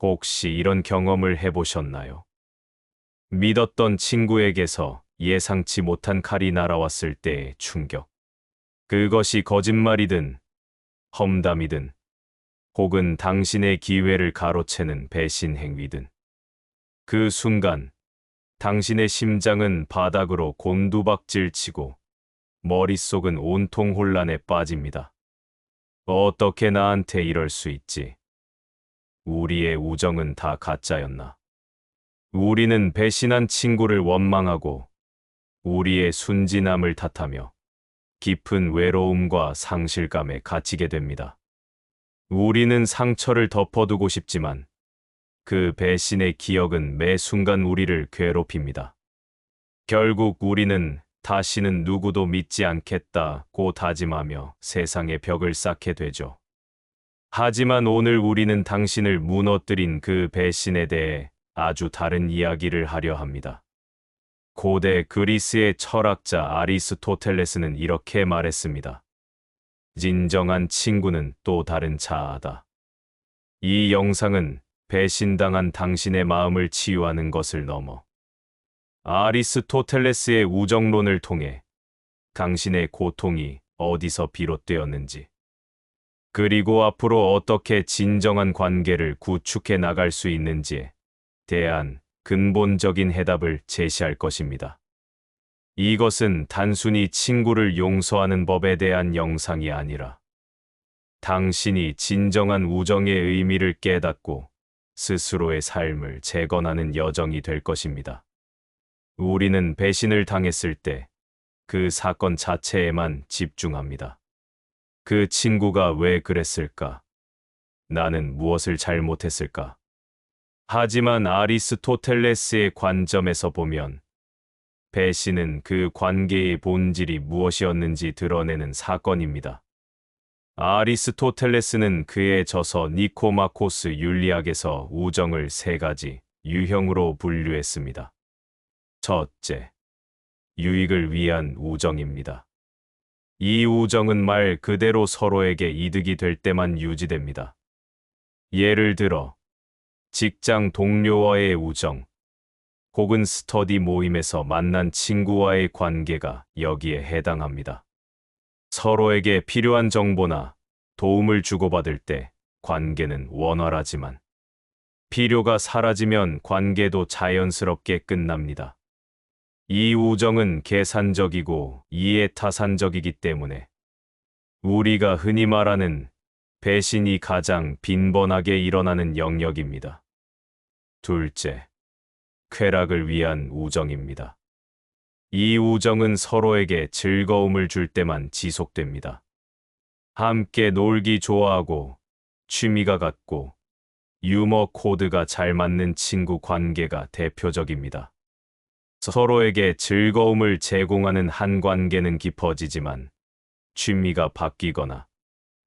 혹시 이런 경험을 해보셨나요? 믿었던 친구에게서 예상치 못한 칼이 날아왔을 때의 충격. 그것이 거짓말이든 험담이든 혹은 당신의 기회를 가로채는 배신 행위든 그 순간 당신의 심장은 바닥으로 곤두박질 치고 머릿속은 온통 혼란에 빠집니다. 어떻게 나한테 이럴 수 있지? 우리의 우정은 다 가짜였나? 우리는 배신한 친구를 원망하고 우리의 순진함을 탓하며 깊은 외로움과 상실감에 갇히게 됩니다. 우리는 상처를 덮어두고 싶지만 그 배신의 기억은 매 순간 우리를 괴롭힙니다. 결국 우리는 다시는 누구도 믿지 않겠다고 다짐하며 세상의 벽을 쌓게 되죠. 하지만 오늘 우리는 당신을 무너뜨린 그 배신에 대해 아주 다른 이야기를 하려 합니다. 고대 그리스의 철학자 아리스토텔레스는 이렇게 말했습니다. 진정한 친구는 또 다른 자아다. 이 영상은 배신당한 당신의 마음을 치유하는 것을 넘어 아리스토텔레스의 우정론을 통해 당신의 고통이 어디서 비롯되었는지, 그리고 앞으로 어떻게 진정한 관계를 구축해 나갈 수 있는지에 대한 근본적인 해답을 제시할 것입니다. 이것은 단순히 친구를 용서하는 법에 대한 영상이 아니라 당신이 진정한 우정의 의미를 깨닫고 스스로의 삶을 재건하는 여정이 될 것입니다. 우리는 배신을 당했을 때 그 사건 자체에만 집중합니다. 그 친구가 왜 그랬을까? 나는 무엇을 잘못했을까? 하지만 아리스토텔레스의 관점에서 보면 배신은 그 관계의 본질이 무엇이었는지 드러내는 사건입니다. 아리스토텔레스는 그의 저서 니코마코스 윤리학에서 우정을 세 가지 유형으로 분류했습니다. 첫째, 유익을 위한 우정입니다. 이 우정은 말 그대로 서로에게 이득이 될 때만 유지됩니다. 예를 들어, 직장 동료와의 우정, 혹은 스터디 모임에서 만난 친구와의 관계가 여기에 해당합니다. 서로에게 필요한 정보나 도움을 주고받을 때 관계는 원활하지만 필요가 사라지면 관계도 자연스럽게 끝납니다. 이 우정은 계산적이고 이해타산적이기 때문에 우리가 흔히 말하는 배신이 가장 빈번하게 일어나는 영역입니다. 둘째, 쾌락을 위한 우정입니다. 이 우정은 서로에게 즐거움을 줄 때만 지속됩니다. 함께 놀기 좋아하고 취미가 같고 유머 코드가 잘 맞는 친구 관계가 대표적입니다. 서로에게 즐거움을 제공하는 한 관계는 깊어지지만 취미가 바뀌거나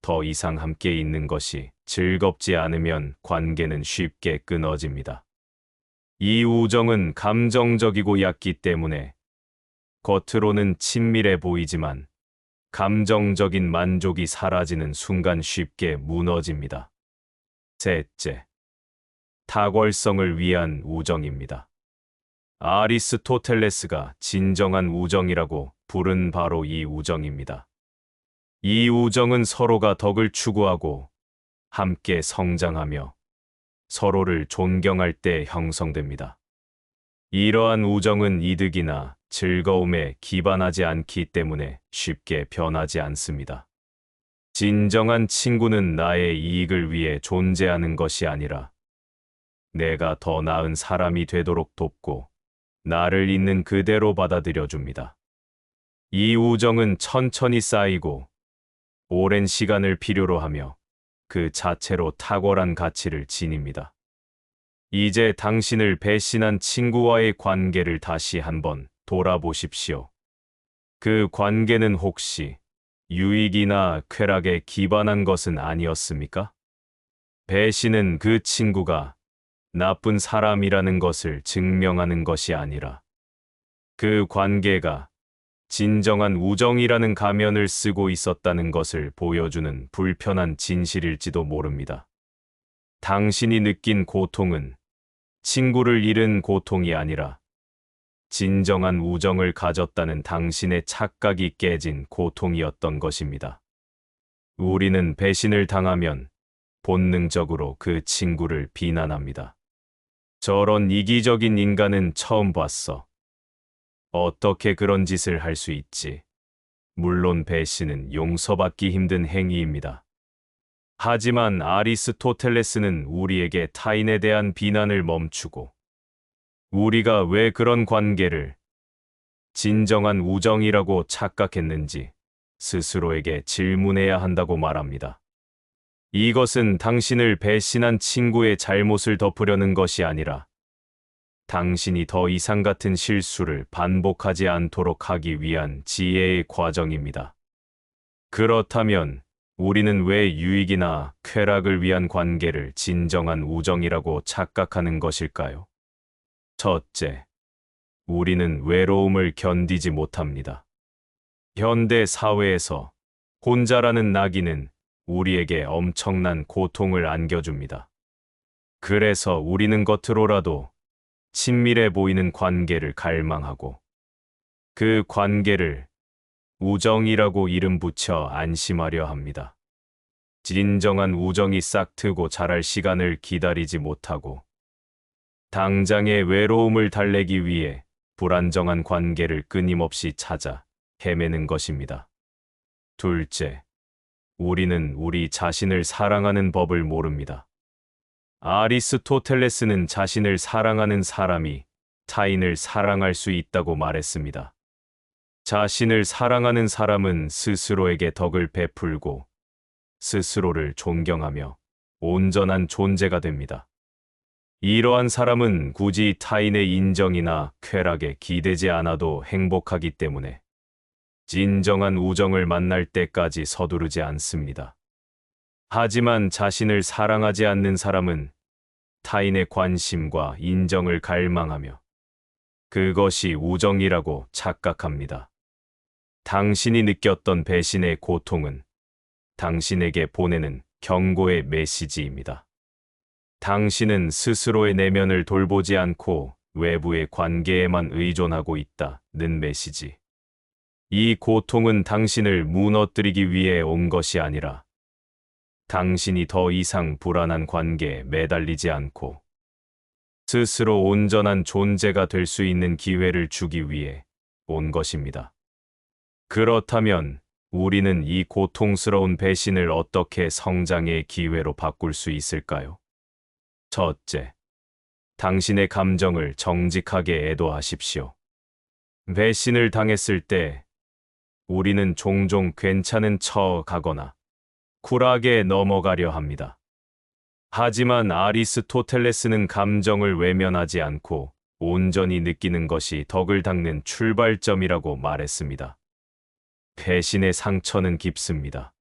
더 이상 함께 있는 것이 즐겁지 않으면 관계는 쉽게 끊어집니다. 이 우정은 감정적이고 얕기 때문에 겉으로는 친밀해 보이지만 감정적인 만족이 사라지는 순간 쉽게 무너집니다. 셋째, 탁월성을 위한 우정입니다. 아리스토텔레스가 진정한 우정이라고 부른 바로 이 우정입니다. 이 우정은 서로가 덕을 추구하고 함께 성장하며 서로를 존경할 때 형성됩니다. 이러한 우정은 이득이나 즐거움에 기반하지 않기 때문에 쉽게 변하지 않습니다. 진정한 친구는 나의 이익을 위해 존재하는 것이 아니라 내가 더 나은 사람이 되도록 돕고 나를 있는 그대로 받아들여 줍니다. 이 우정은 천천히 쌓이고 오랜 시간을 필요로 하며 그 자체로 탁월한 가치를 지닙니다. 이제 당신을 배신한 친구와의 관계를 다시 한번 돌아보십시오. 그 관계는 혹시 유익이나 쾌락에 기반한 것은 아니었습니까? 배신은 그 친구가 나쁜 사람이라는 것을 증명하는 것이 아니라 그 관계가 진정한 우정이라는 가면을 쓰고 있었다는 것을 보여주는 불편한 진실일지도 모릅니다. 당신이 느낀 고통은 친구를 잃은 고통이 아니라 진정한 우정을 가졌다는 당신의 착각이 깨진 고통이었던 것입니다. 우리는 배신을 당하면 본능적으로 그 친구를 비난합니다. 저런 이기적인 인간은 처음 봤어. 어떻게 그런 짓을 할 수 있지? 물론 배신은 용서받기 힘든 행위입니다. 하지만 아리스토텔레스는 우리에게 타인에 대한 비난을 멈추고 우리가 왜 그런 관계를 진정한 우정이라고 착각했는지 스스로에게 질문해야 한다고 말합니다. 이것은 당신을 배신한 친구의 잘못을 덮으려는 것이 아니라 당신이 더 이상 같은 실수를 반복하지 않도록 하기 위한 지혜의 과정입니다. 그렇다면 우리는 왜 유익이나 쾌락을 위한 관계를 진정한 우정이라고 착각하는 것일까요? 첫째, 우리는 외로움을 견디지 못합니다. 현대 사회에서 혼자라는 낙인은 우리에게 엄청난 고통을 안겨줍니다. 그래서 우리는 겉으로라도 친밀해 보이는 관계를 갈망하고 그 관계를 우정이라고 이름 붙여 안심하려 합니다. 진정한 우정이 싹트고 자랄 시간을 기다리지 못하고 당장의 외로움을 달래기 위해 불안정한 관계를 끊임없이 찾아 헤매는 것입니다. 둘째, 우리는 우리 자신을 사랑하는 법을 모릅니다. 아리스토텔레스는 자신을 사랑하는 사람이 타인을 사랑할 수 있다고 말했습니다. 자신을 사랑하는 사람은 스스로에게 덕을 베풀고 스스로를 존경하며 온전한 존재가 됩니다. 이러한 사람은 굳이 타인의 인정이나 쾌락에 기대지 않아도 행복하기 때문에 진정한 우정을 만날 때까지 서두르지 않습니다. 하지만 자신을 사랑하지 않는 사람은 타인의 관심과 인정을 갈망하며 그것이 우정이라고 착각합니다. 당신이 느꼈던 배신의 고통은 당신에게 보내는 경고의 메시지입니다. 당신은 스스로의 내면을 돌보지 않고 외부의 관계에만 의존하고 있다는 메시지. 이 고통은 당신을 무너뜨리기 위해 온 것이 아니라 당신이 더 이상 불안한 관계에 매달리지 않고 스스로 온전한 존재가 될 수 있는 기회를 주기 위해 온 것입니다. 그렇다면 우리는 이 고통스러운 배신을 어떻게 성장의 기회로 바꿀 수 있을까요? 첫째, 당신의 감정을 정직하게 애도하십시오. 배신을 당했을 때 우리는 종종 괜찮은 척 하거나 쿨하게 넘어가려 합니다. 하지만 아리스토텔레스는 감정을 외면하지 않고 온전히 느끼는 것이 덕을 닦는 출발점이라고 말했습니다. 배신의 상처는 깊습니다.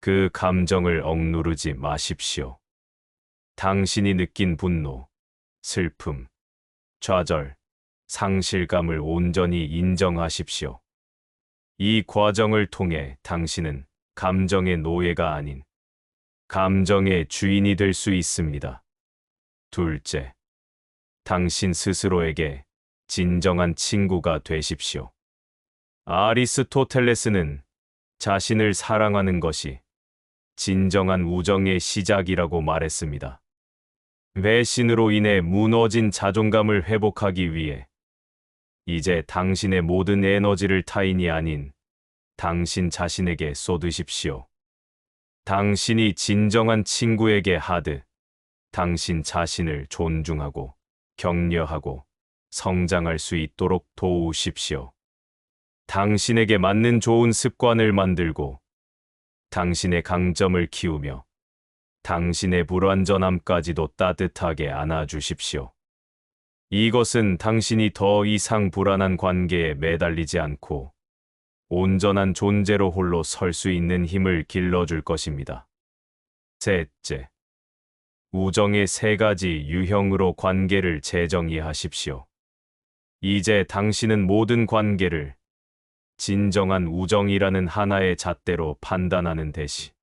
그 감정을 억누르지 마십시오. 당신이 느낀 분노, 슬픔, 좌절, 상실감을 온전히 인정하십시오. 이 과정을 통해 당신은 감정의 노예가 아닌 감정의 주인이 될 수 있습니다. 둘째, 당신 스스로에게 진정한 친구가 되십시오. 아리스토텔레스는 자신을 사랑하는 것이 진정한 우정의 시작이라고 말했습니다. 배신으로 인해 무너진 자존감을 회복하기 위해 이제 당신의 모든 에너지를 타인이 아닌 당신 자신에게 쏟으십시오. 당신이 진정한 친구에게 하듯 당신 자신을 존중하고 격려하고 성장할 수 있도록 도우십시오. 당신에게 맞는 좋은 습관을 만들고 당신의 강점을 키우며 당신의 불완전함까지도 따뜻하게 안아주십시오. 이것은 당신이 더 이상 불안한 관계에 매달리지 않고 온전한 존재로 홀로 설 수 있는 힘을 길러줄 것입니다. 셋째, 우정의 세 가지 유형으로 관계를 재정의하십시오. 이제 당신은 모든 관계를 진정한 우정이라는 하나의 잣대로 판단하는 대신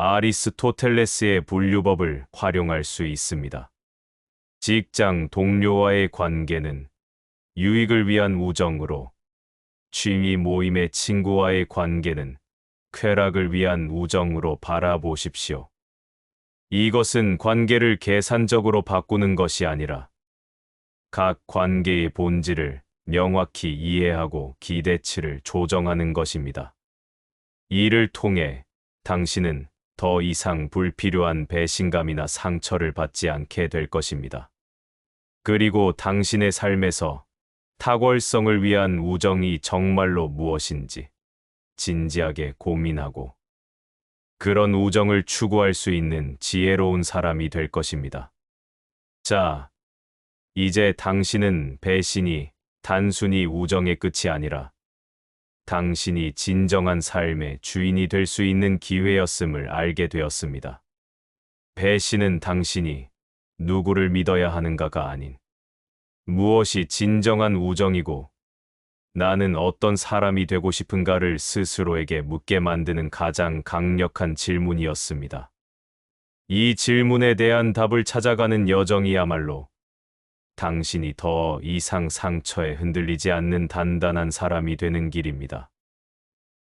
아리스토텔레스의 분류법을 활용할 수 있습니다. 직장 동료와의 관계는 유익을 위한 우정으로, 취미 모임의 친구와의 관계는 쾌락을 위한 우정으로 바라보십시오. 이것은 관계를 계산적으로 바꾸는 것이 아니라 각 관계의 본질을 명확히 이해하고 기대치를 조정하는 것입니다. 이를 통해 당신은 더 이상 불필요한 배신감이나 상처를 받지 않게 될 것입니다. 그리고 당신의 삶에서 탁월성을 위한 우정이 정말로 무엇인지 진지하게 고민하고 그런 우정을 추구할 수 있는 지혜로운 사람이 될 것입니다. 자, 이제 당신은 배신이 단순히 우정의 끝이 아니라 당신이 진정한 삶의 주인이 될 수 있는 기회였음을 알게 되었습니다. 배신은 당신이 누구를 믿어야 하는가가 아닌 무엇이 진정한 우정이고 나는 어떤 사람이 되고 싶은가를 스스로에게 묻게 만드는 가장 강력한 질문이었습니다. 이 질문에 대한 답을 찾아가는 여정이야말로 당신이 더 이상 상처에 흔들리지 않는 단단한 사람이 되는 길입니다.